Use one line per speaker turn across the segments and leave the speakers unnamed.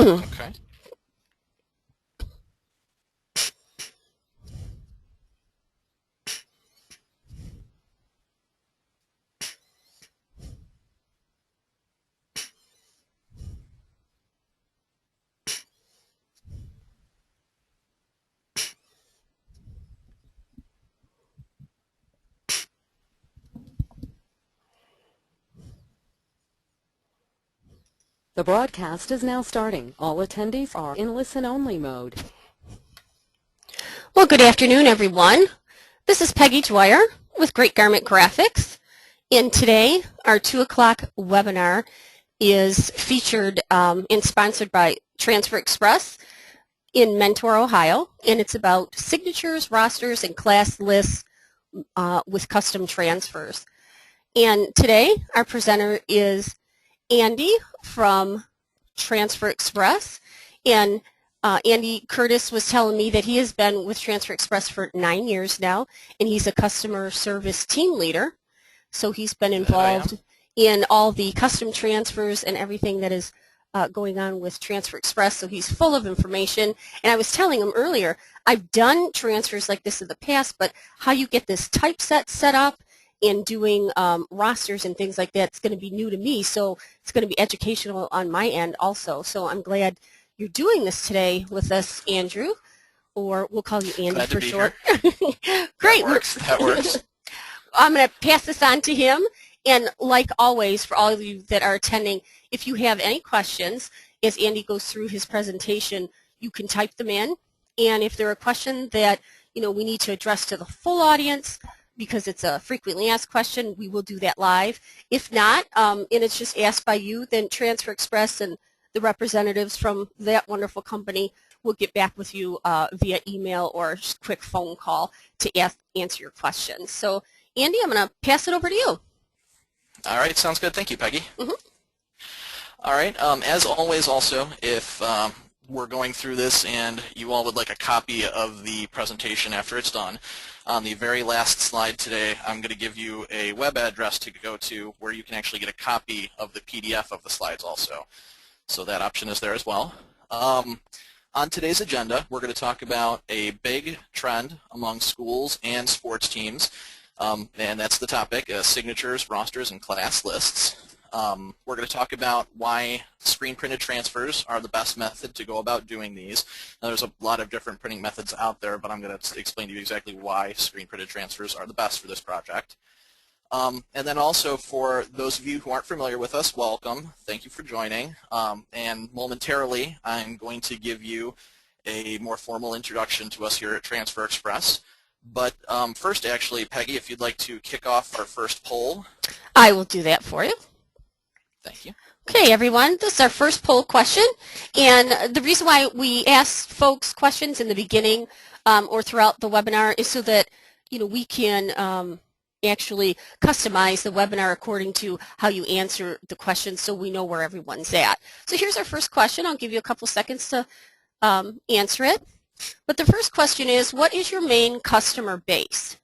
Okay.
The broadcast is now starting. All attendees are in listen-only mode.
Well, good afternoon, everyone. This is Peggy Dwyer with Great Garment Graphics, and today our 2 o'clock webinar is featured and sponsored by Transfer Express in Mentor, Ohio, and it's about signatures, rosters, and class lists with custom transfers. And today our presenter is Andy from Transfer Express, and Andy Curtis was telling me that he has been with Transfer Express for 9 years now, and he's a customer service team leader. So he's been involved in all the custom transfers and everything that is going on with Transfer Express. So he's full of information. And I was telling him earlier, I've done transfers like this in the past, but how you get this typeset set up and doing rosters and things like that, it's going to be new to me. So it's going to be educational on my end also. So I'm glad you're doing this today with us, Andrew, or we'll call you Andy
Glad
for
to be
short.
Here.
Great.
That works.
I'm going to pass this on to him. And like always, for all of you that are attending, if you have any questions, as Andy goes through his presentation, you can type them in. And if there are questions that we need to address to the full audience, because it's a frequently asked question, we will do that live. If not, and it's just asked by you, then Transfer Express and the representatives from that wonderful company will get back with you via email or just quick phone call to answer your questions. So, Andy, I'm going to pass it over to you.
All right, sounds good. Thank you, Peggy.
Mm-hmm.
All right, as always also, if we're going through this and you all would like a copy of the presentation after it's done, on the very last slide today, I'm going to give you a web address to go to where you can actually get a copy of the PDF of the slides also. So that option is there as well. On today's agenda, we're going to talk about a big trend among schools and sports teams, and that's the topic, signatures, rosters, and class lists. We're going to talk about why screen printed transfers are the best method to go about doing these. Now, there's a lot of different printing methods out there, but I'm going to explain to you exactly why screen printed transfers are the best for this project. And then also for those of you who aren't familiar with us, welcome. Thank you for joining. And momentarily, I'm going to give you a more formal introduction to us here at Transfer Express. But first, actually, Peggy, if you'd like to kick off our first poll.
I will do that for you.
Thank you.
Okay, everyone, this is our first poll question, and the reason why we ask folks questions in the beginning or throughout the webinar is so that we can actually customize the webinar according to how you answer the questions, so we know where everyone's at. So here's our first question. I'll give you a couple seconds to answer it. But the first question is, what is your main customer base?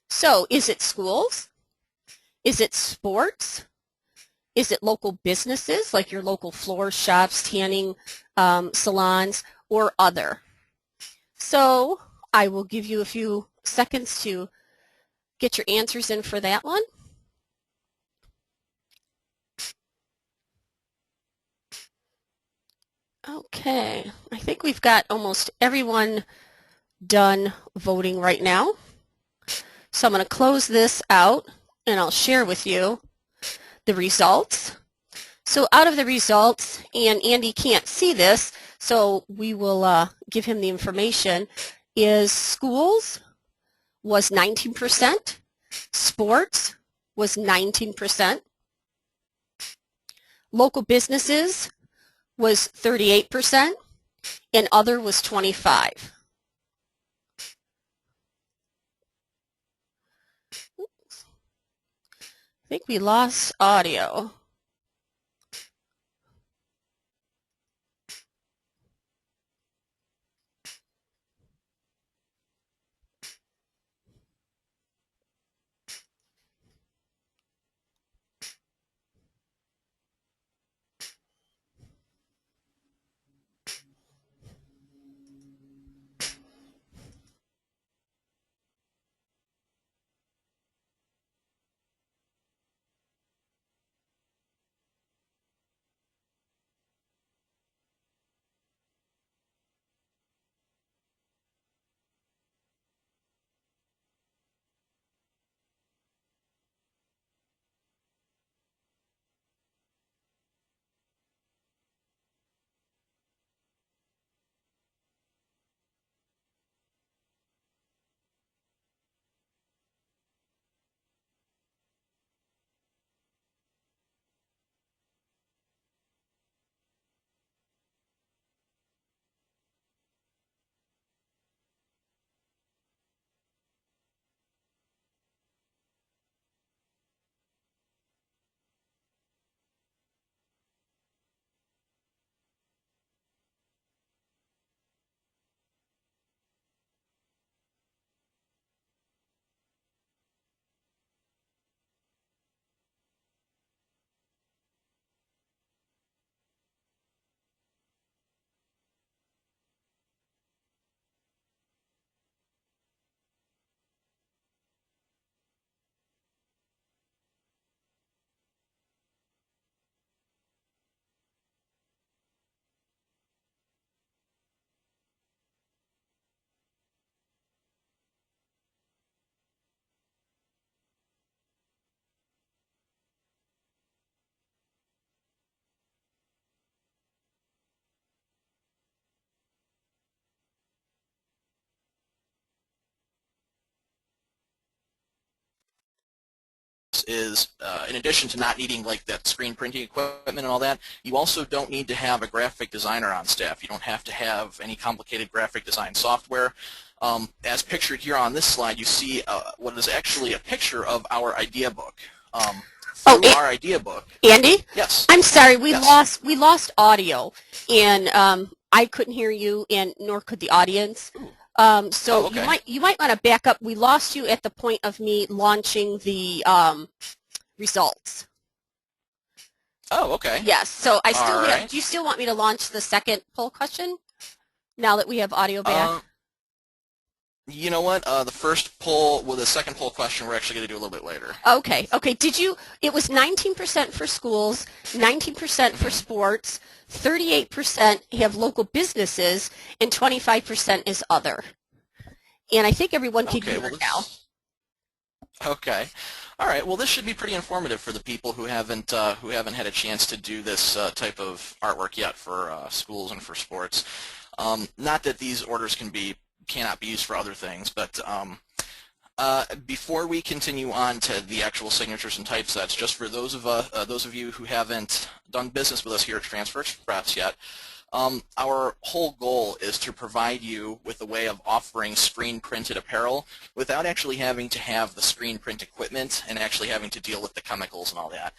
So is it schools? Is it sports? Is it local businesses, like your local floor shops, tanning salons, or other? So I will give you a few seconds to get your answers in for that one. Okay, I think we've got almost everyone done voting right now. So I'm going to close this out, and I'll share with you the results. So out of the results, and Andy can't see this, so we will give him the information, is schools was 19%, sports was 19%, local businesses was 38%, and other was 25%. I think we lost audio.
this is, in addition to not needing like that screen printing equipment and all that, you also don't need to have a graphic designer on staff. You don't have to have any complicated graphic design software. As pictured here on this slide, you see what is actually a picture of our idea book. Through our idea book.
Andy?
Yes.
I'm sorry, we
Yes.
lost audio, and I couldn't hear you, and nor could the audience. So
okay.
you might want to back up. We lost you at the point of me launching the results.
Oh, okay.
Yes. So I still
All
have.
right.
Do you still want me to launch the second poll question now that we have audio back?
You know what? The first poll, well, the second poll question, we're actually going to do a little bit later.
Okay. Okay. It was 19% for schools, 19% for sports, 38% have local businesses, and 25% is other. And I think everyone can hear it now.
Okay. All right. Well, this should be pretty informative for the people who haven't had a chance to do this type of artwork yet for schools and for sports. Not that these orders cannot be used for other things, but before we continue on to the actual signatures and typesets, just for those of you who haven't done business with us here at Transfer Express yet, our whole goal is to provide you with a way of offering screen-printed apparel without actually having to have the screen-print equipment and actually having to deal with the chemicals and all that.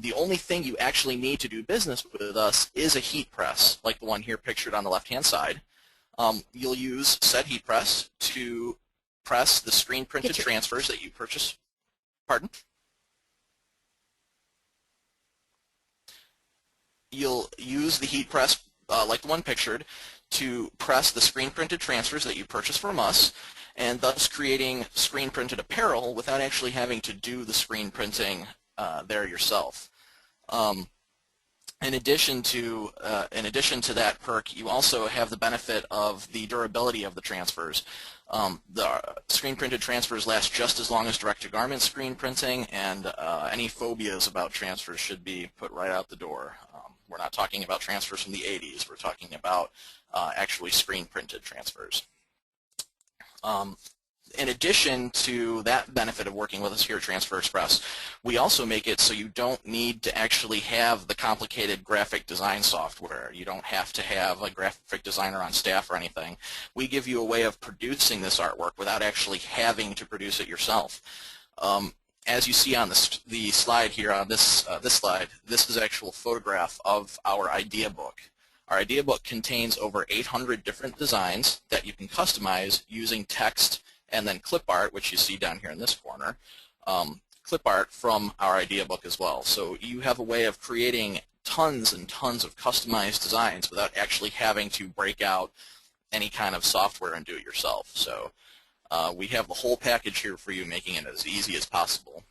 The only thing you actually need to do business with us is a heat press, like the one here pictured on the left-hand side. You'll use said heat press to press the screen-printed transfers that you purchase. Pardon? You'll use the heat press, like the one pictured, to press the screen-printed transfers that you purchase from us, and thus creating screen-printed apparel without actually having to do the screen printing there yourself. In addition to that perk, you also have the benefit of the durability of the transfers. The screen-printed transfers last just as long as direct-to-garment screen printing, and any phobias about transfers should be put right out the door. We're not talking about transfers from the 80s. We're talking about actually screen-printed transfers. In addition to that benefit of working with us here at Transfer Express, we also make it so you don't need to actually have the complicated graphic design software. You don't have to have a graphic designer on staff or anything. We give you a way of producing this artwork without actually having to produce it yourself. As you see on the slide here on this slide, this is an actual photograph of our idea book. Our idea book contains over 800 different designs that you can customize using text and then clip art, which you see down here in this corner, clip art from our idea book as well. So you have a way of creating tons and tons of customized designs without actually having to break out any kind of software and do it yourself. So we have the whole package here for you, making it as easy as possible.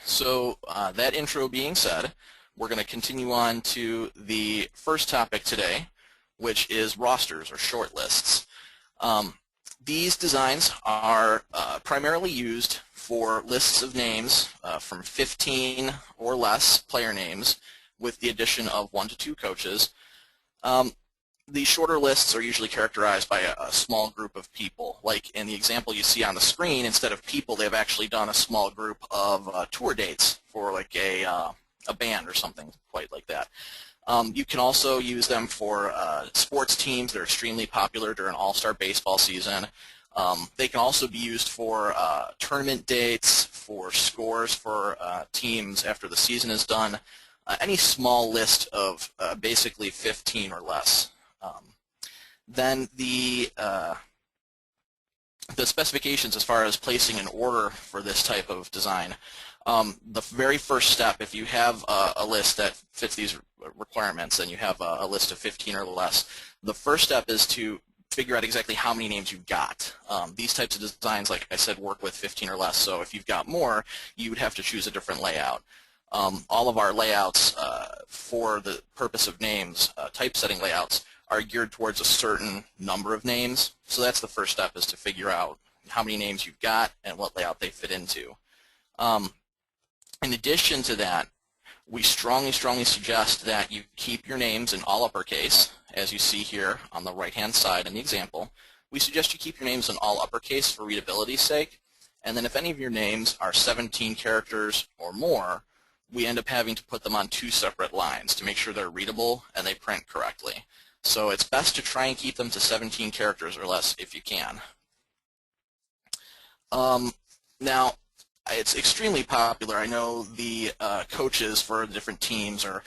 So that intro being said, we're going to continue on to the first topic today, which is rosters or short lists. These designs are primarily used for lists of names from 15 or less player names with the addition of 1 to 2 coaches. The shorter lists are usually characterized by a small group of people. Like in the example you see on the screen, instead of people, they've actually done a small group of tour dates for like a band or something quite like that. You can also use them for sports teams that are extremely popular during all-star baseball season. They can also be used for tournament dates, for scores for teams after the season is done. Any small list of basically 15 or less. Then the specifications as far as placing an order for this type of design. The very first step, if you have a list that fits these requirements and you have a list of 15 or less, the first step is to figure out exactly how many names you've got. These types of designs, like I said, work with 15 or less, so if you've got more, you would have to choose a different layout. All of our layouts for the purpose of names, typesetting layouts, are geared towards a certain number of names, so that's the first step, is to figure out how many names you've got and what layout they fit into. In addition to that, we strongly suggest that you keep your names in all uppercase, as you see here on the right-hand side in the example. We suggest you keep your names in all uppercase for readability's sake, And then if any of your names are 17 characters or more, we end up having to put them on 2 separate lines to make sure they're readable and they print correctly. So it's best to try and keep them to 17 characters or less if you can. Now, it's extremely popular. I know the coaches for the different teams, or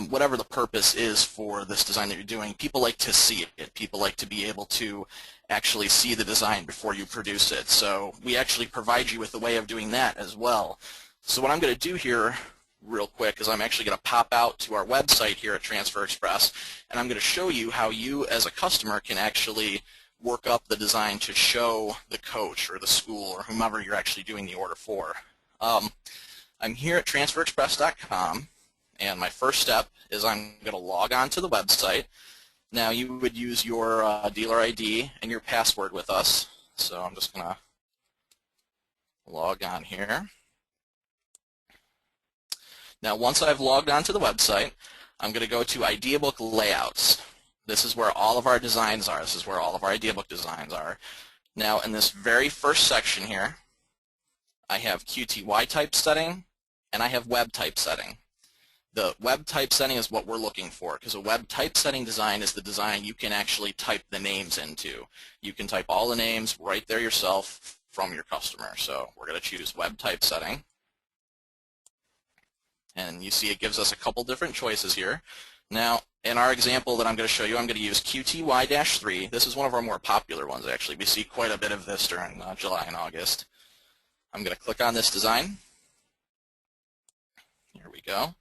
whatever the purpose is for this design that you're doing, people like to see it. People like to be able to actually see the design before you produce it. So we actually provide you with a way of doing that as well. So what I'm going to do here real quick is I'm actually going to pop out to our website here at Transfer Express, and I'm going to show you how you as a customer can actually work up the design to show the coach or the school or whomever you're actually doing the order for. I'm here at transferexpress.com, and my first step is I'm going to log on to the website. Now you would use your dealer ID and your password with us, so I'm just going to log on here. Now once I've logged on to the website, I'm going to go to IdeaBook Layouts. This is where all of our designs are. This is where all of our IdeaBook designs are. Now, in this very first section here, I have QTY typesetting, and I have web typesetting. The web typesetting is what we're looking for, because a web typesetting design is the design you can actually type the names into. You can type all the names right there yourself from your customer. So we're going to choose web typesetting. And you see it gives us a couple different choices here. Now, in our example that I'm going to show you, I'm going to use QTY-3. This is one of our more popular ones, actually. We see quite a bit of this during July and August. I'm going to click on this design. Here we go.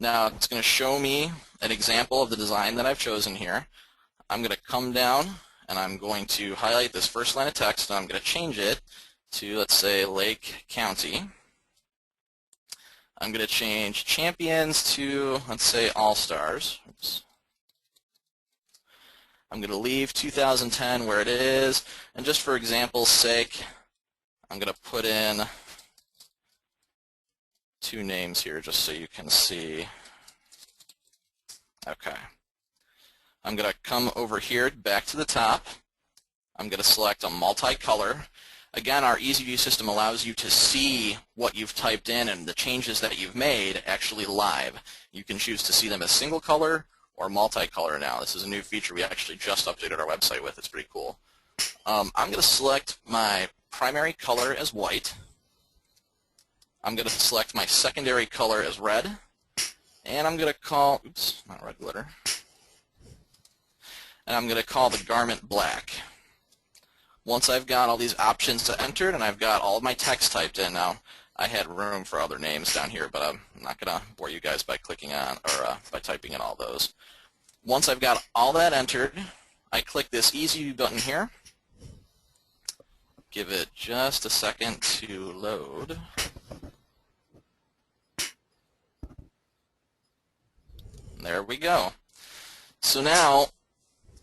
Now, it's going to show me an example of the design that I've chosen here. I'm going to come down, and I'm going to highlight this first line of text, and I'm going to change it to, let's say, Lake County. I'm going to change champions to, let's say, all-stars. Oops. I'm going to leave 2010 where it is, and just for example's sake, I'm going to put in 2 names here just so you can see. Okay. I'm going to come over here back to the top. I'm going to select a multicolor. Again, our EasyView system allows you to see what you've typed in and the changes that you've made actually live. You can choose to see them as single color or multicolor now. This is a new feature we actually just updated our website with. It's pretty cool. I'm going to select my primary color as white. I'm going to select my secondary color as red. And I'm going to call, oops, not red glitter. And I'm going to call the garment black. Once I've got all these options entered and I've got all of my text typed in, now I had room for other names down here, but I'm not going to bore you guys by clicking on or by typing in all those. Once I've got all that entered, I click this Easy button here. Give it just a second to load. There we go. So now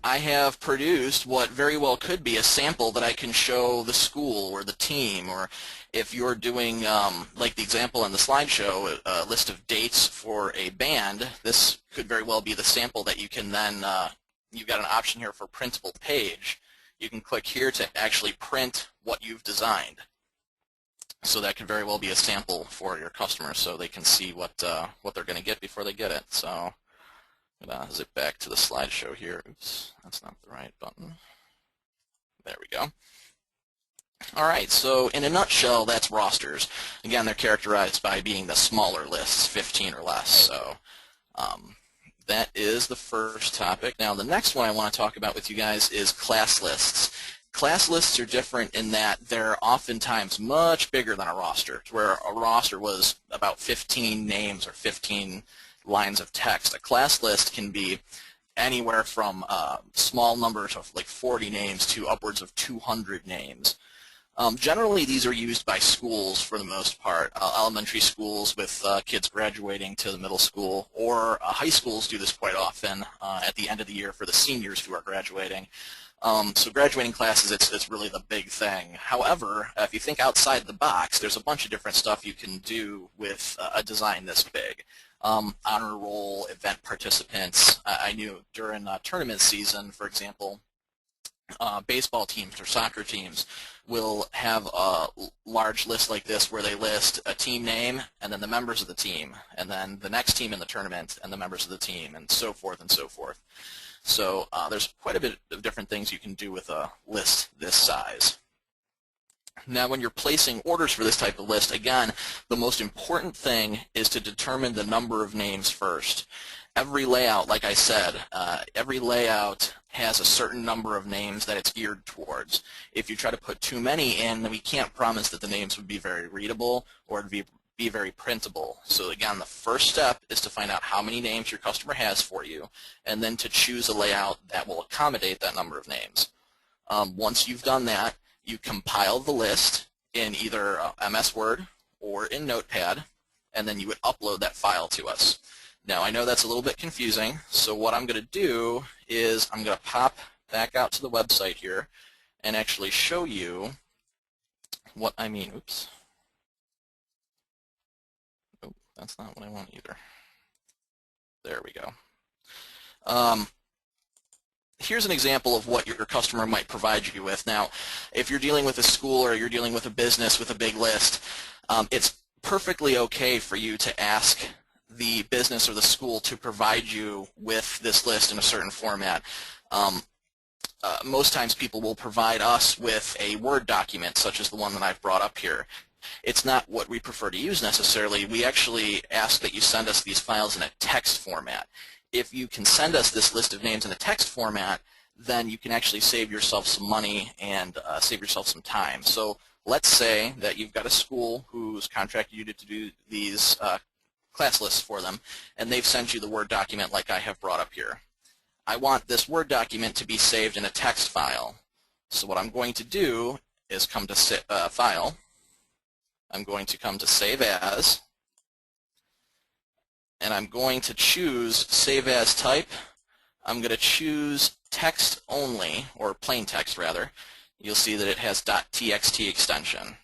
I have produced what very well could be a sample that I can show the school or the team, or if you're doing, like the example in the slideshow, a list of dates for a band, this could very well be the sample that you can then, you've got an option here for printable page. You can click here to actually print what you've designed. So that could very well be a sample for your customers so they can see what they're going to get before they get it. So I'm going to zip back to the slideshow here. Oops, that's not the right button. There we go. All right, so in a nutshell, that's rosters. Again, they're characterized by being the smaller lists, 15 or less. So that is the first topic. Now, the next one I want to talk about with you guys is class lists. Class lists are different in that they're oftentimes much bigger than a roster, where a roster was about 15 names or 15 lines of text. A class list can be anywhere from small numbers of like 40 names to upwards of 200 names. Generally, these are used by schools for the most part. Elementary schools with kids graduating to the middle school, or high schools do this quite often at the end of the year for the seniors who are graduating. So graduating classes, it's really the big thing. However, if you think outside the box, there's a bunch of different stuff you can do with a design this big. Honor roll, event participants. I knew during tournament season, for example, baseball teams or soccer teams will have a large list like this where they list a team name and then the members of the team and then the next team in the tournament and the members of the team and so forth and so forth. So there's quite a bit of different things you can do with a list this size. Now when you're placing orders for this type of list, again, the most important thing is to determine the number of names first. Every layout, like I said, every layout has a certain number of names that it's geared towards. If you try to put too many in, then we can't promise that the names would be very readable or be very printable. So again, the first step is to find out how many names your customer has for you, and then to choose a layout that will accommodate that number of names. Once you've done that, you compile the list in either MS Word or in Notepad, and then you would upload that file to us. Now, I know that's a little bit confusing, so what I'm going to do is I'm going to pop back out to the website here and actually show you what I mean. Oops. Oh, that's not what I want either. There we go. Here's an example of what your customer might provide you with. Now, if you're dealing with a school or you're dealing with a business with a big list, it's perfectly okay for you to ask the business or the school to provide you with this list in a certain format. Most times people will provide us with a Word document such as the one that I've brought up here. It's not what we prefer to use necessarily. We actually ask that you send us these files in a text format. If you can send us this list of names in a text format, then you can actually save yourself some money and save yourself some time. So let's say that you've got a school who's contracted you to do these class lists for them, and they've sent you the Word document like I have brought up here. I want this Word document to be saved in a text file. So what I'm going to do is come to File. I'm going to come to Save As, and I'm going to choose Save As Type. I'm going to choose Text Only, or plain text rather. You'll see that it has .txt extension.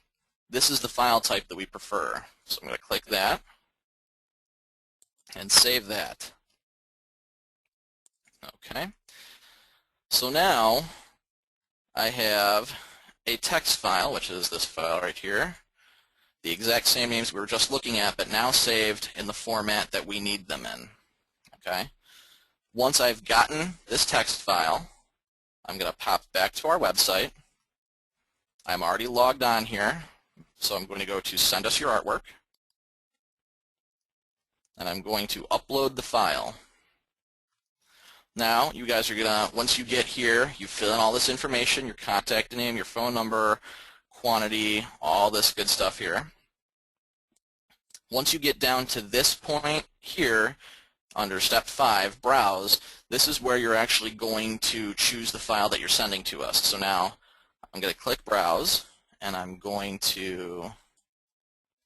This is the file type that we prefer. So I'm going to click that and save that. Okay. So now I have a text file, which is this file right here. The exact same names we were just looking at, but now saved in the format that we need them in. Okay. Once I've gotten this text file, I'm going to pop back to our website. I'm already logged on here, so I'm going to go to Send Us Your Artwork, and I'm going to upload the file. Now, you guys are going to, once you get here, you fill in all this information, your contact name, your phone number, quantity, all this good stuff here. Once you get down to this point here, under Step 5, Browse, this is where you're actually going to choose the file that you're sending to us. So now, I'm going to click Browse, and I'm going to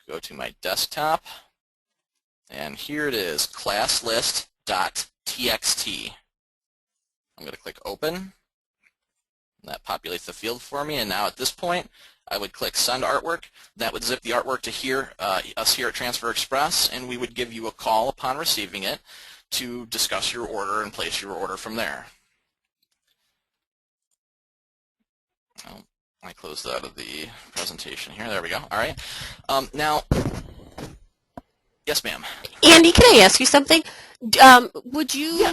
go to my desktop, and here it is, classlist.txt. I'm going to click Open, and that populates the field for me, and now at this point, I would click Send Artwork. That would zip the artwork to us here at Transfer Express, and we would give you a call upon receiving it to discuss your order and place your order from there. Oh, I closed out of the presentation here. There we go. All right. Now, yes, ma'am.
Andy, can I ask you something? Yeah,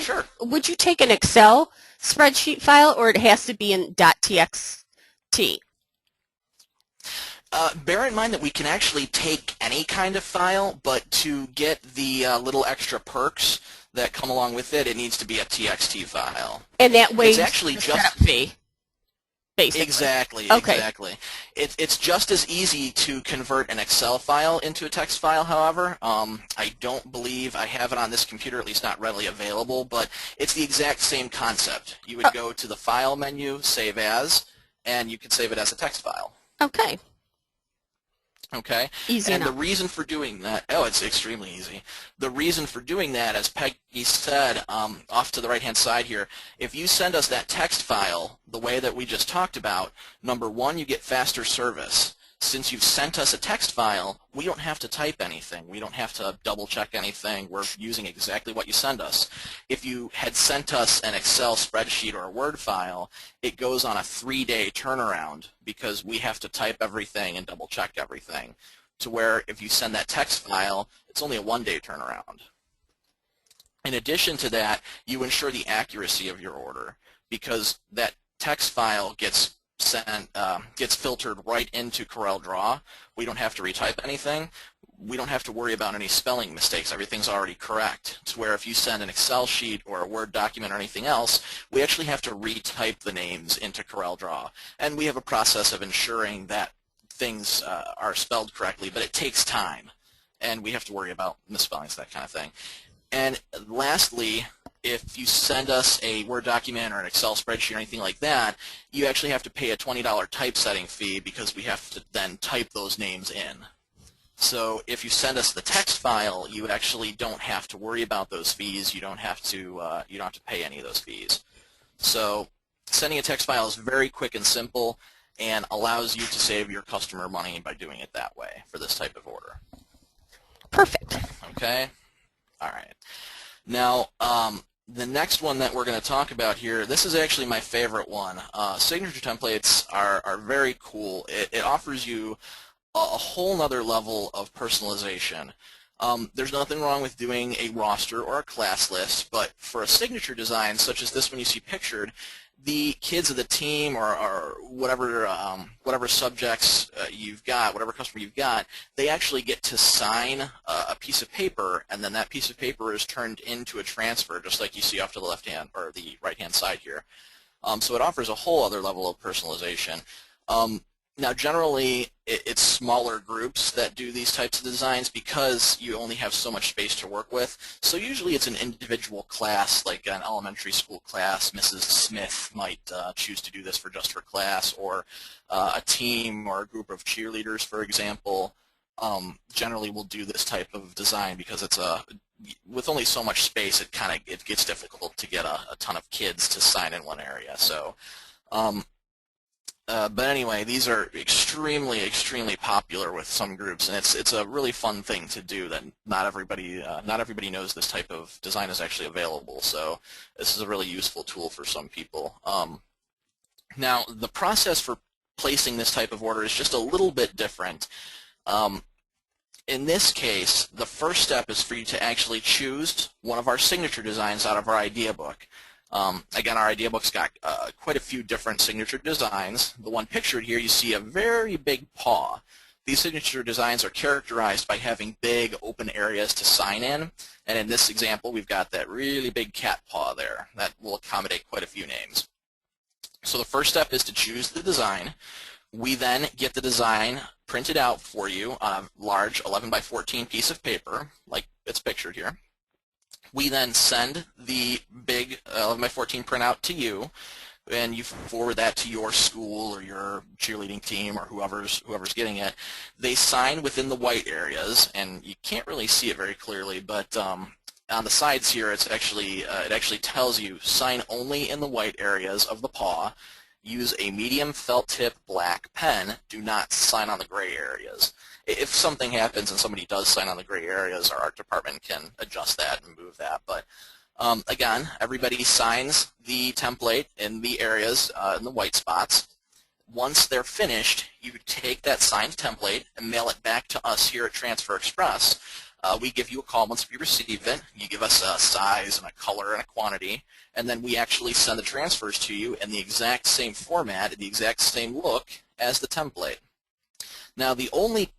sure.
Would you take an Excel spreadsheet file, or it has to be in .txt?
Bear in mind that we can actually take any kind of file, but to get the little extra perks that come along with it, it needs to be a TXT file.
And that way,
it's actually just
setup fee, basically.
Exactly.
Okay.
Exactly. It's just as easy to convert an Excel file into a text file. However, I don't believe I have it on this computer, at least not readily available. But it's the exact same concept. You would go to the File menu, Save As, and you could save it as a text file.
Okay.
Okay?
Easy
and
enough.
The reason for doing that, oh, it's extremely easy. The reason for doing that, as Peggy said, off to the right-hand side here, if you send us that text file the way that we just talked about, number one, you get faster service. since you've sent us a text file, we don't have to type anything. We don't have to double check anything. We're using exactly what you send us. If you had sent us an Excel spreadsheet or a Word file, it goes on a 3-day turnaround because we have to type everything and double check everything. To where if you send that text file, it's only a 1-day turnaround. In addition to that, you ensure the accuracy of your order because that text file gets filtered right into CorelDRAW. We don't have to retype anything. We don't have to worry about any spelling mistakes. Everything's already correct. To where if you send an Excel sheet or a Word document or anything else, we actually have to retype the names into CorelDRAW. And we have a process of ensuring that things are spelled correctly, but it takes time. And we have to worry about misspellings, that kind of thing. And lastly, if you send us a Word document or an Excel spreadsheet or anything like that, you actually have to pay a $20 typesetting fee because we have to then type those names in. So if you send us the text file, you actually don't have to worry about those fees. You don't have to pay any of those fees. So sending a text file is very quick and simple and allows you to save your customer money by doing it that way for this type of order.
Perfect.
Okay? All right. Now, the next one that we're going to talk about here, this is actually my favorite one. Signature templates are very cool. It offers you a whole nother level of personalization. There's nothing wrong with doing a roster or a class list, but for a signature design such as this one you see pictured, the kids of the team or whatever subjects you've got, whatever customer you've got, they actually get to sign a piece of paper, and then that piece of paper is turned into a transfer, just like you see off to the left hand or the right hand side here. So it offers a whole other level of personalization. Now, generally, it's smaller groups that do these types of designs because you only have so much space to work with. So usually it's an individual class, like an elementary school class. Mrs. Smith might choose to do this for just her class, or a team or a group of cheerleaders, for example. Generally will do this type of design because it's with only so much space, it gets difficult to get a ton of kids to sign in one area. So. But anyway, these are extremely, extremely popular with some groups, and it's a really fun thing to do that not everybody knows this type of design is actually available. So this is a really useful tool for some people. Now, the process for placing this type of order is just a little bit different. In this case, the first step is for you to actually choose one of our signature designs out of our idea book. Again, our idea book's got quite a few different signature designs. The one pictured here, you see a very big paw. These signature designs are characterized by having big open areas to sign in. And in this example, we've got that really big cat paw there. That will accommodate quite a few names. So the first step is to choose the design. We then get the design printed out for you on a large 11 by 14 piece of paper, like it's pictured here. We then send the big 11 by 14 printout to you, and you forward that to your school or your cheerleading team or whoever's getting it. They sign within the white areas, and you can't really see it very clearly, but on the sides here, it actually tells you sign only in the white areas of the paw. Use a medium felt tip black pen. Do not sign on the gray areas. If something happens and somebody does sign on the gray areas, our art department can adjust that and move that. But again, everybody signs the template in the areas, in the white spots. Once they're finished, you take that signed template and mail it back to us here at Transfer Express. We give you a call once we receive it. You give us a size and a color and a quantity, and then we actually send the transfers to you in the exact same format, the exact same look as the template. Now, the only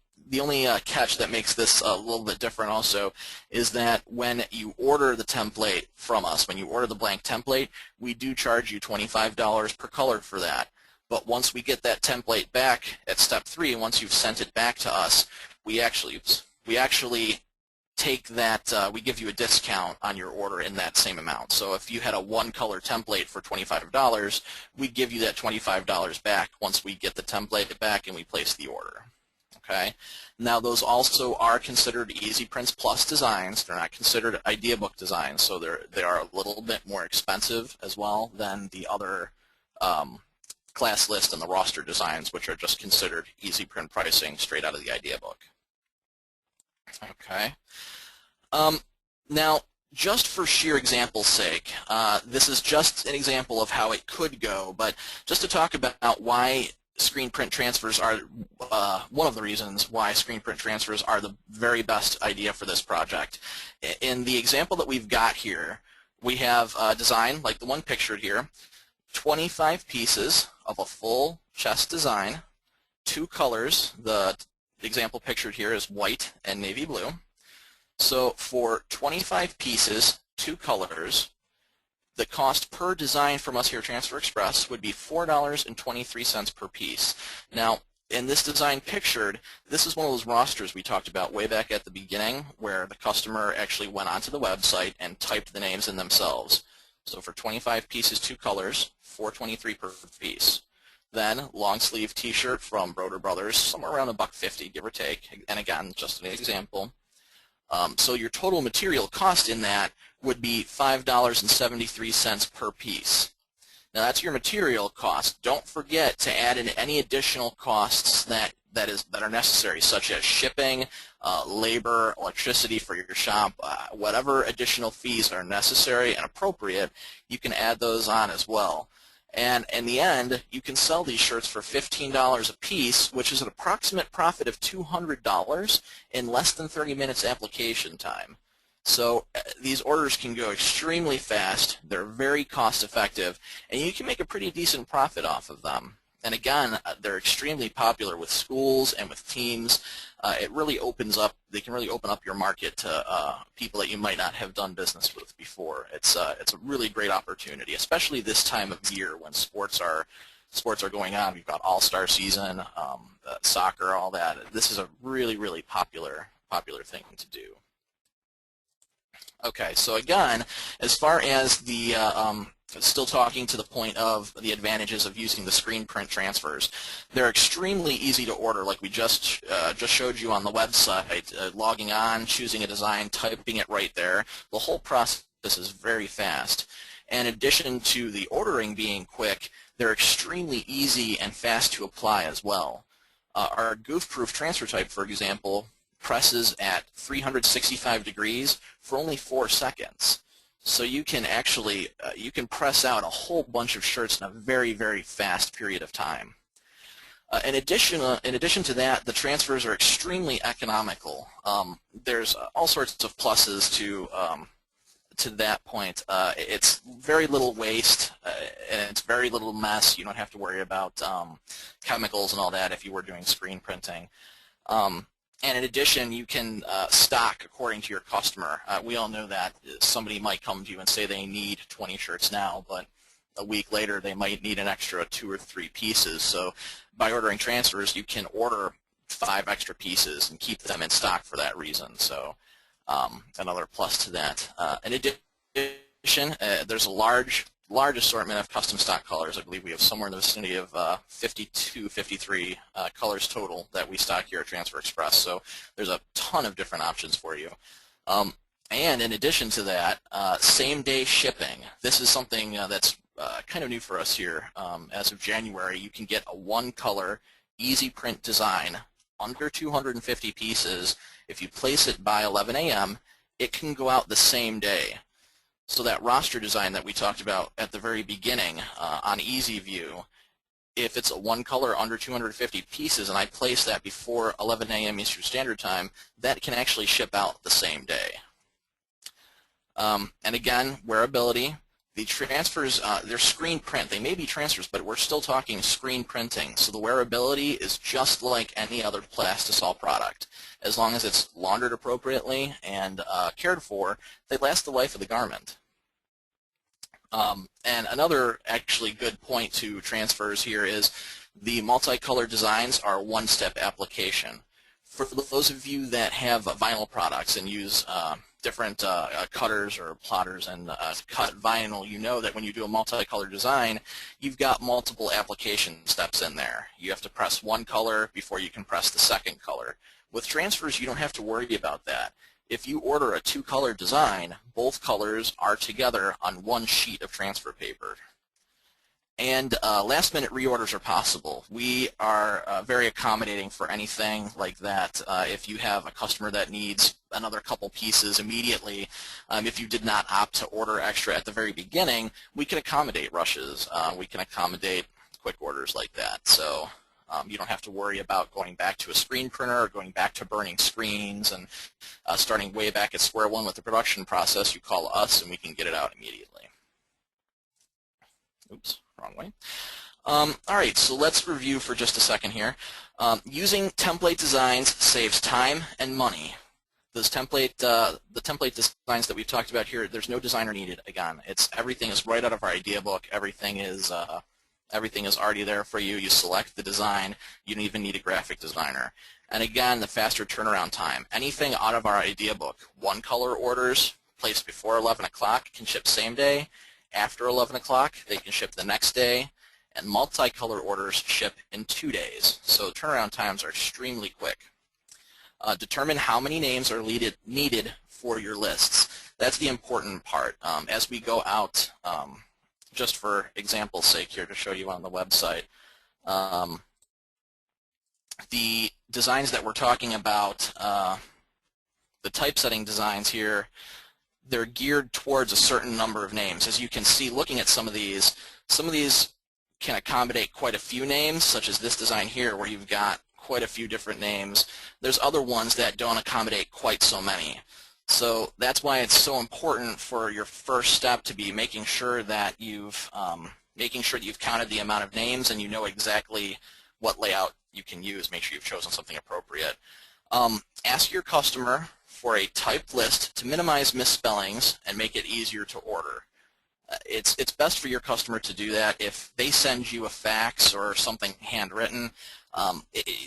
catch that makes this a little bit different also is that when you order the template from us, when you order the blank template, we do charge you $25 per color for that. But once we get that template back at step 3, once you've sent it back to us, we actually take that, we give you a discount on your order in that same amount. So if you had a one-color template for $25, we give you that $25 back once we get the template back and we place the order. Okay. Now those also are considered Easy Prints Plus designs. They're not considered idea book designs, so they are a little bit more expensive as well than the other class list and the roster designs, which are just considered easy print pricing straight out of the idea book. Okay. Now, just for sheer example's sake, this is just an example of how it could go, but just to talk about why screen print transfers are one of the reasons why screen print transfers are the very best idea for this project. In the example that we've got here, we have a design like the one pictured here, 25 pieces of a full chest design, 2 colors. The example pictured here is white and navy blue. So for 25 pieces, 2 colors, the cost per design from us here at Transfer Express would be $4.23 per piece. Now, in this design pictured, this is one of those rosters we talked about way back at the beginning where the customer actually went onto the website and typed the names in themselves. So for 25 pieces, 2 colors, $4.23 per piece. Then long sleeve t-shirt from Broder Brothers, somewhere around $1.50, give or take. And again, just an example. So your total material cost in that would be $5.73 per piece. Now that's your material cost. Don't forget to add in any additional costs that are necessary, such as shipping, labor, electricity for your shop, whatever additional fees are necessary and appropriate, you can add those on as well. And in the end, you can sell these shirts for $15 a piece, which is an approximate profit of $200 in less than 30 minutes application time. So these orders can go extremely fast, they're very cost effective, and you can make a pretty decent profit off of them. And again, they're extremely popular with schools and with teams. It really opens up, they can really open up your market to people that you might not have done business with before. It's a really great opportunity, especially this time of year when sports are going on. We've got All-Star season, soccer, all that. This is a really, really popular thing to do. Okay, so again, as far as the still talking to the point of the advantages of using the screen print transfers, they're extremely easy to order, like we just showed you on the website. Logging on, choosing a design, typing it right there. The whole process is very fast. And in addition to the ordering being quick, they're extremely easy and fast to apply as well. Our goof-proof transfer type, for example, presses at 365 degrees for only 4 seconds. So you can actually you can press out a whole bunch of shirts in a very, very fast period of time. In addition to that, the transfers are extremely economical. There's all sorts of pluses to that point. It's very little waste, and it's very little mess. You don't have to worry about chemicals and all that if you were doing screen printing. And in addition, you can stock according to your customer. We all know that somebody might come to you and say they need 20 shirts now, but a week later they might need an extra 2 or 3 pieces. So by ordering transfers, you can order 5 extra pieces and keep them in stock for that reason. So another plus to that. In addition, there's a large assortment of custom stock colors. I believe we have somewhere in the vicinity of 52, 53 colors total that we stock here at Transfer Express. So there's a ton of different options for you. And in addition to that, same-day shipping. This is something that's kind of new for us here. As of January, you can get a 1-color, easy print design under 250 pieces. If you place it by 11 a.m., it can go out the same day. So that roster design that we talked about at the very beginning on Easy View, if it's a 1-color under 250 pieces and I place that before 11 a.m. Eastern Standard Time, that can actually ship out the same day. And again, wearability. The transfers, they're screen print. They may be transfers, but we're still talking screen printing. So the wearability is just like any other plastisol product. As long as it's laundered appropriately and cared for, they last the life of the garment. And another actually good point to transfers here is the multicolor designs are a one-step application. For those of you that have vinyl products and use different cutters or plotters and cut vinyl, you know that when you do a multicolor design, you've got multiple application steps in there. You have to press one color before you can press the second color. With transfers, you don't have to worry about that. If you order a 2-color design, both colors are together on one sheet of transfer paper. And last-minute reorders are possible. We are very accommodating for anything like that. If you have a customer that needs another couple pieces immediately, if you did not opt to order extra at the very beginning, we can accommodate rushes. We can accommodate quick orders like that. So you don't have to worry about going back to a screen printer or going back to burning screens and starting way back at square one with the production process. You call us and we can get it out immediately. Oops, wrong way. All right, so let's review for just a second here. Using template designs saves time and money. The template designs that we've talked about here, there's no designer needed. Again, everything is right out of our idea book. Everything is already there for you. You select the design. You don't even need a graphic designer. And again, the faster turnaround time. Anything out of our idea book, one color orders placed before 11 o'clock can ship same day. After 11 o'clock, they can ship the next day, and multicolor orders ship in 2 days. So turnaround times are extremely quick. Determine how many names are needed for your lists. That's the important part. As we go out, just for example's sake here to show you on the website, the designs that we're talking about, the typesetting designs here, they're geared towards a certain number of names. As you can see, looking at some of these can accommodate quite a few names, such as this design here, where you've got quite a few different names. There's other ones that don't accommodate quite so many. So that's why it's so important for your first step to be making sure that you've counted the amount of names and you know exactly what layout you can use. Make sure you've chosen something appropriate. Ask your customer for a typed list to minimize misspellings and make it easier to order. It's best for your customer to do that. If they send you a fax or something handwritten,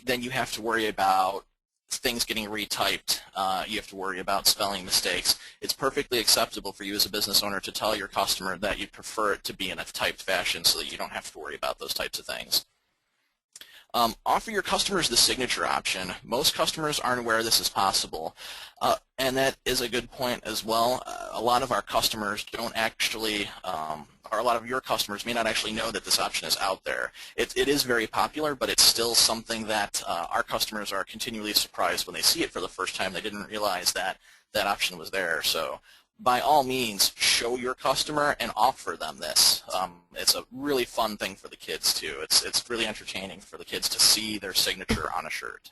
then you have to worry about things getting retyped. You have to worry about spelling mistakes. It's perfectly acceptable for you as a business owner to tell your customer that you'd prefer it to be in a typed fashion so that you don't have to worry about those types of things. Offer your customers the signature option. Most customers aren't aware this is possible, and that is a good point as well. A lot of our customers don't actually, or a lot of your customers may not actually know that this option is out there. It is very popular, but it's still something that our customers are continually surprised when they see it for the first time. They didn't realize that that option was there. So by all means, show your customer and offer them this. It's a really fun thing for the kids too. It's really entertaining for the kids to see their signature on a shirt.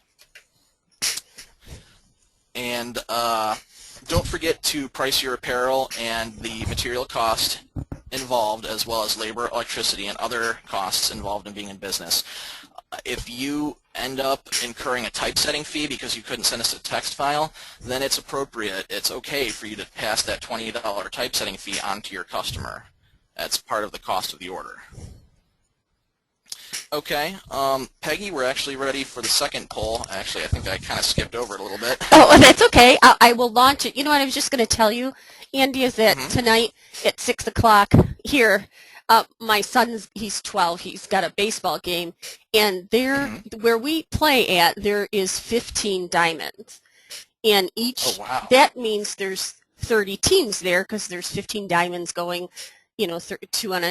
And don't forget to price your apparel and the material cost involved, as well as labor, electricity, and other costs involved in being in business. If you end up incurring a typesetting fee because you couldn't send us a text file, then it's appropriate. It's okay for you to pass that $20 typesetting fee on to your customer. That's part of the cost of the order. Okay, Peggy, we're actually ready for the second poll. Actually, I think I kind of skipped over it a little bit.
Oh, that's okay. I will launch it. You know what I was just going to tell you, Andy, is that tonight at 6 o'clock here, my son's, he's 12, he's got a baseball game, and there, where we play at, there is 15 diamonds. And each, that means there's 30 teams there because there's 15 diamonds going, you know, 2 on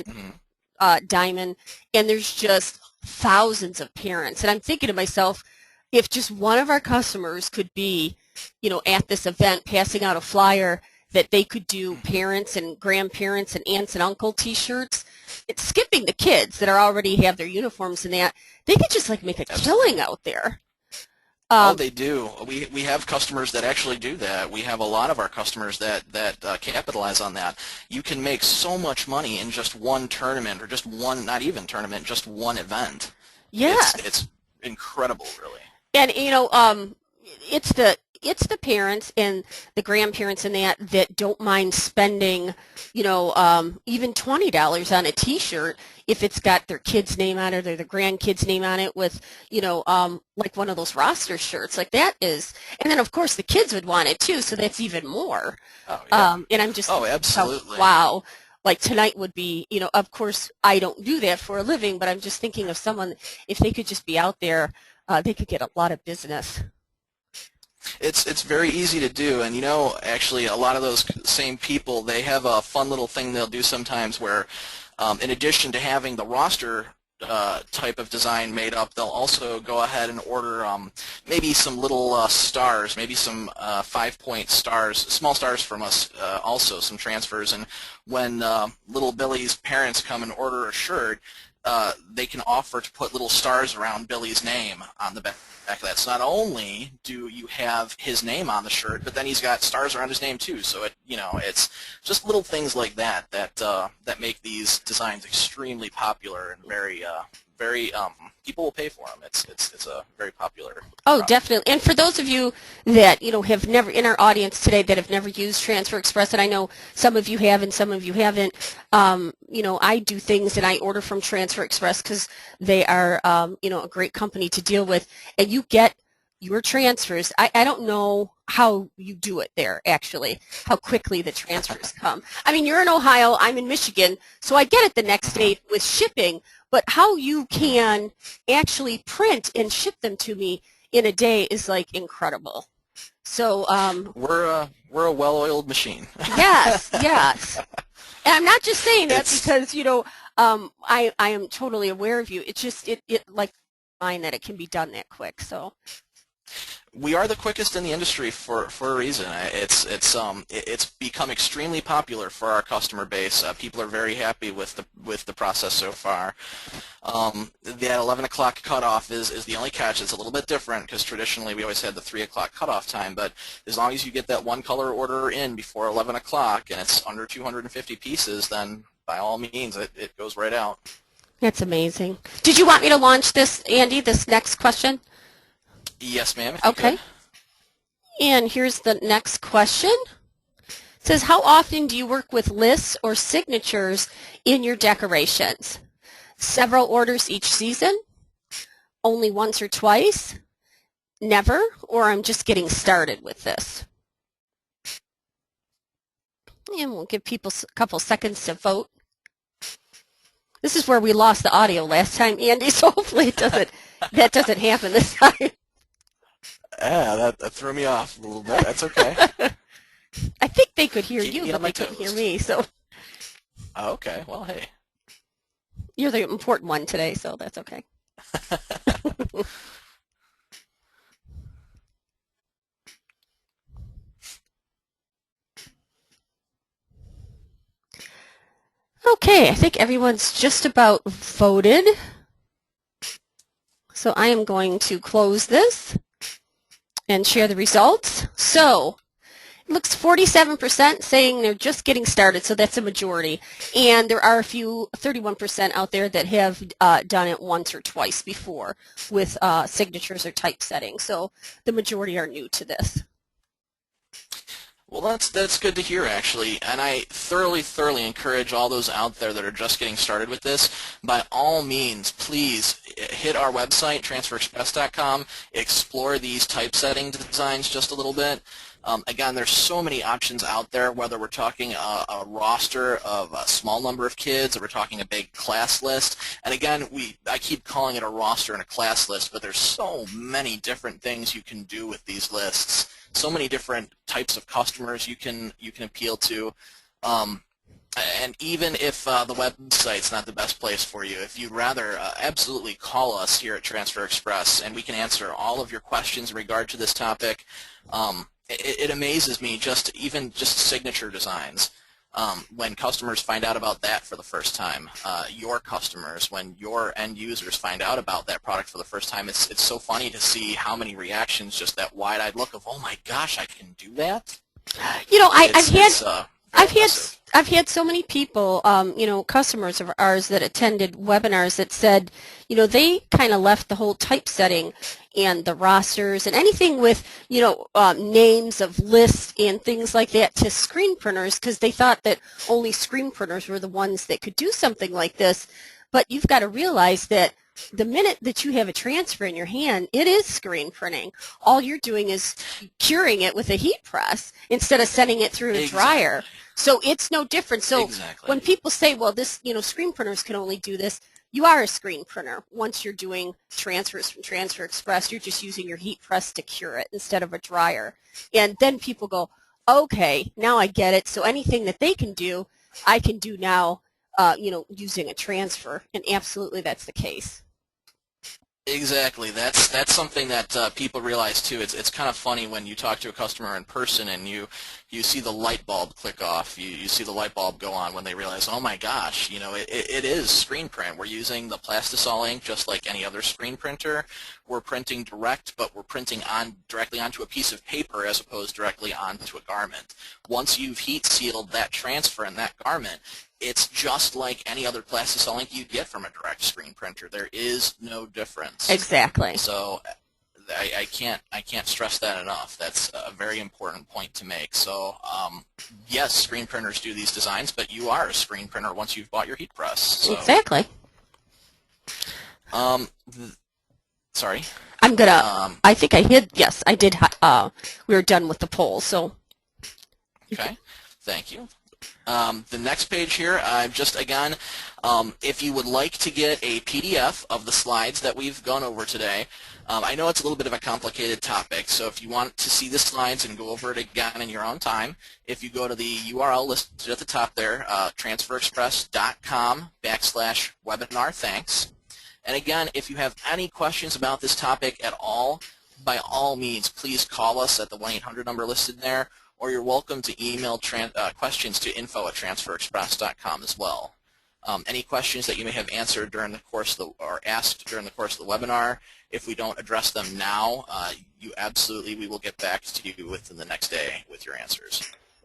a diamond, and there's just thousands of parents. And I'm thinking to myself, if just one of our customers could be, you know, at this event passing out a flyer that they could do parents and grandparents and aunts and uncle t-shirts, it's skipping the kids that are already have their uniforms and that, they could just like make a killing out there.
Oh, they do. We have customers that actually do that. We have a lot of our customers that capitalize on that. You can make so much money in just one tournament, or just one, not even tournament, just one event.
Yes.
It's incredible, really.
And, you know, it's the parents and the grandparents and that don't mind spending, you know, even $20 on a T-shirt if it's got their kid's name on it or their grandkid's name on it with, you know, like one of those roster shirts. Like that is, and then of course the kids would want it too, so that's even more.
Oh, yeah.
And I'm just,
absolutely.
Wow. Like tonight would be, you know, of course I don't do that for a living, but I'm just thinking of someone, if they could just be out there, they could get a lot of business.
It's very easy to do, and actually a lot of those same people, they have a fun little thing they'll do sometimes where, in addition to having the roster type of design made up, they'll also go ahead and order maybe some little stars, maybe some 5-point stars, small stars from us, also some transfers. And when little Billy's parents come and order a shirt, they can offer to put little stars around Billy's name on the back of that. So not only do you have his name on the shirt, but then he's got stars around his name too. So it's just little things like that that make these designs extremely popular and very people will pay for them. It's a very popular
Oh,
product.
definitely. And for those of you that, have never, in our audience today, that have never used Transfer Express, and I know some of you have and some of you haven't, I do things and I order from Transfer Express because they are, a great company to deal with, and you get your transfers. I don't know how you do it there, actually, how quickly the transfers come. I mean, you're in Ohio, I'm in Michigan, so I get it the next day with shipping, but how you can actually print and ship them to me in a day is like incredible. So
we're a well-oiled machine.
yes, yes. And I'm not just saying that
It's
because, I am totally aware of you. It's just, it like mine that it can be done that quick. So
We are the quickest in the industry for a reason. It's become extremely popular for our customer base. People are very happy with the process so far. That 11 o'clock cutoff is the only catch. It's a little bit different because traditionally we always had the 3 o'clock cutoff time. But as long as you get that one color order in before 11 o'clock and it's under 250 pieces, then by all means it goes right out.
that's amazing. Did you want me to launch this, Andy, this next question?
Yes, ma'am. If you
Okay.
could.
And here's the next question. It says, how often do you work with lists or signatures in your decorations? Several orders each season? Only once or twice? Never? Or I'm just getting started with this? And we'll give people a couple seconds to vote. This is where we lost the audio last time, Andy, so hopefully that doesn't happen this time.
Yeah, that threw me off a little bit. That's okay.
I think they could hear
Keep
you,
me
but
on my
they couldn't hear
toes.
me, so
Oh, okay. Well, hey.
you're the important one today, so that's okay. Okay, I think everyone's just about voted. So I am going to close this and share the results. So it looks 47% saying they're just getting started, so that's a majority. And there are a few, 31% out there that have done it once or twice before with signatures or typesetting. So the majority are new to this.
Well, that's good to hear, actually, and I thoroughly encourage all those out there that are just getting started with this. By all means, please hit our website, transferexpress.com, explore these typesetting designs just a little bit. Again, there's so many options out there, whether we're talking a roster of a small number of kids or we're talking a big class list. And again, I keep calling it a roster and a class list, but there's so many different things you can do with these lists. So many different types of customers you can appeal to. And even if the website's not the best place for you, if you'd rather, absolutely call us here at Transfer Express, and we can answer all of your questions in regard to this topic. It amazes me, just signature designs. When customers find out about that for the first time, your customers, when your end users find out about that product for the first time, it's so funny to see how many reactions, just that wide-eyed look of, oh my gosh, I can do that.
I've had so many people, customers of ours that attended webinars that said, they kind of left the whole typesetting and the rosters and anything with, names of lists and things like that to screen printers because they thought that only screen printers were the ones that could do something like this. But you've got to realize that the minute that you have a transfer in your hand, it is screen printing. All you're doing is curing it with a heat press instead of sending it through a dryer. So it's no different. So when people say, well, this, screen printers can only do this, you are a screen printer. Once you're doing transfers from Transfer Express, you're just using your heat press to cure it instead of a dryer. And then people go, okay, now I get it. So anything that they can do, I can do now, using a transfer. And absolutely that's the case.
Exactly. That's something that people realize too. It's kind of funny when you talk to a customer in person and you see the light bulb click off. You see the light bulb go on when they realize, oh my gosh, it is screen print. We're using the plastisol ink just like any other screen printer. We're printing direct, but we're printing directly onto a piece of paper as opposed directly onto a garment. Once you've heat sealed that transfer in that garment, it's just like any other plastisol ink you'd get from a direct screen printer. There is no difference.
Exactly.
So I can't stress that enough. That's a very important point to make. So yes, screen printers do these designs, but you are a screen printer once you've bought your heat press. So,
exactly.
Sorry.
I'm gonna. I think I hid. Yes, I did. We were done with the poll. So.
Okay. Thank you. The next page here, again, if you would like to get a PDF of the slides that we've gone over today, I know it's a little bit of a complicated topic, so if you want to see the slides and go over it again in your own time, if you go to the URL listed at the top there, transferexpress.com/webinar thanks. And again, if you have any questions about this topic at all, by all means, please call us at the 1-800 number listed there, or you're welcome to email questions to info@transferexpress.com as well. Any questions that you may have answered during the course or asked during the course of the webinar, if we don't address them now, we will get back to you within the next day with your answers.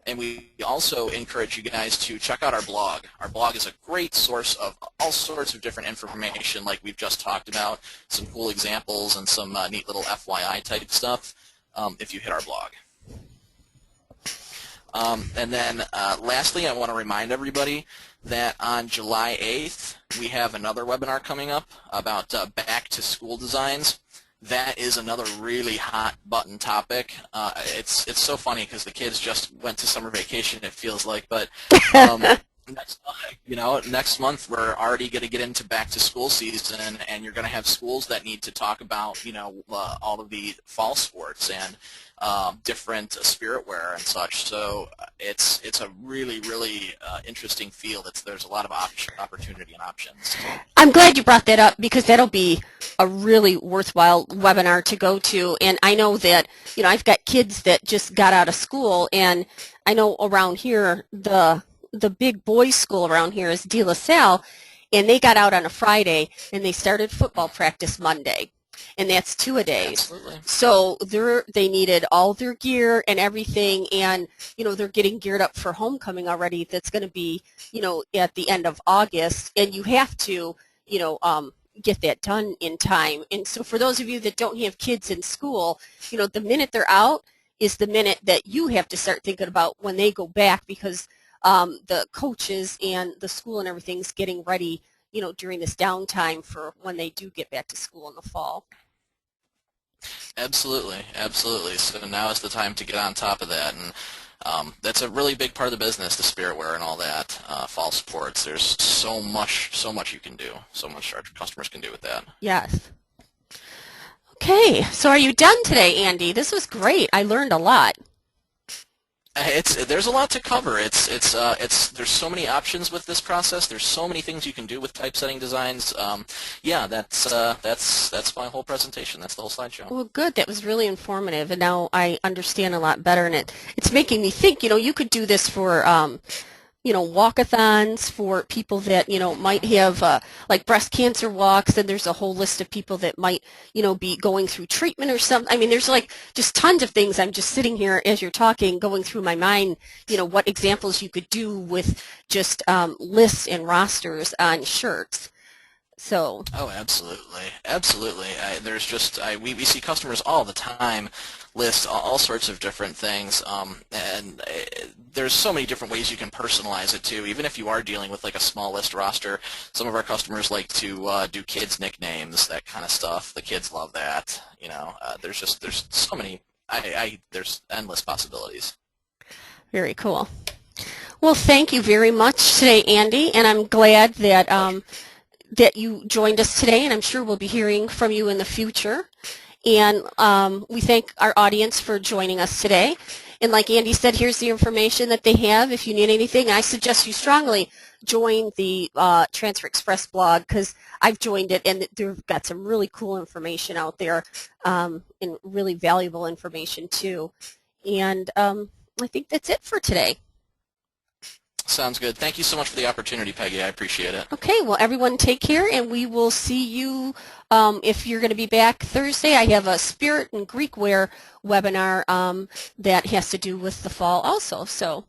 And we also encourage you guys to check out our blog. Our blog is a great source of all sorts of different information like we've just talked about, some cool examples and some neat little FYI type stuff if you hit our blog. And then lastly, I want to remind everybody that on July 8th, we have another webinar coming up about back-to-school designs. That is another really hot button topic. It's so funny because the kids just went to summer vacation, it feels like, but next month we're already going to get into back-to-school season, and you're going to have schools that need to talk about all of the fall sports and different spirit wear and such. So it's a really, really interesting field. There's a lot of opportunity and options.
I'm glad you brought that up because that'll be a really worthwhile webinar to go to. And I know that, I've got kids that just got out of school, and I know around here, the big boys' school around here is De La Salle, and they got out on a Friday, and they started football practice Monday. And that's 2-a-days.
Absolutely.
So they needed all their gear and everything, and they're getting geared up for homecoming already. That's going to be at the end of August, and you have to get that done in time. And so for those of you that don't have kids in school, the minute they're out is the minute that you have to start thinking about when they go back, because the coaches and the school and everything's getting ready during this downtime for when they do get back to school in the fall.
Absolutely, absolutely. So now is the time to get on top of that, and that's a really big part of the business, the spirit wear and all that, fall sports. There's so much you can do, so much our customers can do with that.
Yes. Okay, so are you done today, Andy? This was great. I learned a lot.
There's a lot to cover. There's so many options with this process. There's so many things you can do with typesetting designs. Yeah, that's my whole presentation. That's the whole slideshow.
Well, good. That was really informative, and now I understand a lot better. And it's making me think. You could do this for walkathons for people that might have like breast cancer walks, and there's a whole list of people that might be going through treatment or something. I mean, there's like just tons of things. I'm just sitting here as you're talking, going through my mind, what examples you could do with just lists and rosters on shirts. So.
Oh, absolutely, absolutely. We see customers all the time list all sorts of different things, and there's so many different ways you can personalize it too. Even if you are dealing with like a small list roster, some of our customers like to do kids nicknames, that kind of stuff. The kids love that. There's so many. There's endless possibilities.
Very cool. Well, thank you very much today, Andy, and I'm glad that that you joined us today, and I'm sure we'll be hearing from you in the future. And we thank our audience for joining us today. And like Andy said, here's the information that they have. If you need anything, I suggest you strongly join the Transfer Express blog, because I've joined it, and they've got some really cool information out there, and really valuable information too. And I think that's it for today.
Sounds good. Thank you so much for the opportunity, Peggy. I appreciate it.
Okay, well, everyone take care, and we will see you if you're going to be back Thursday. I have a Spirit and Greekware webinar that has to do with the fall also. So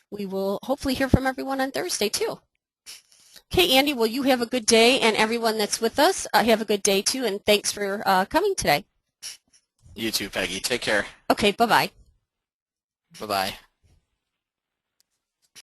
we will hopefully hear from everyone on Thursday, too. Okay, Andy, well, you have a good day, and everyone that's with us, have a good day, too, and thanks for coming today.
You too, Peggy. Take care.
Okay, bye-bye.
Bye-bye.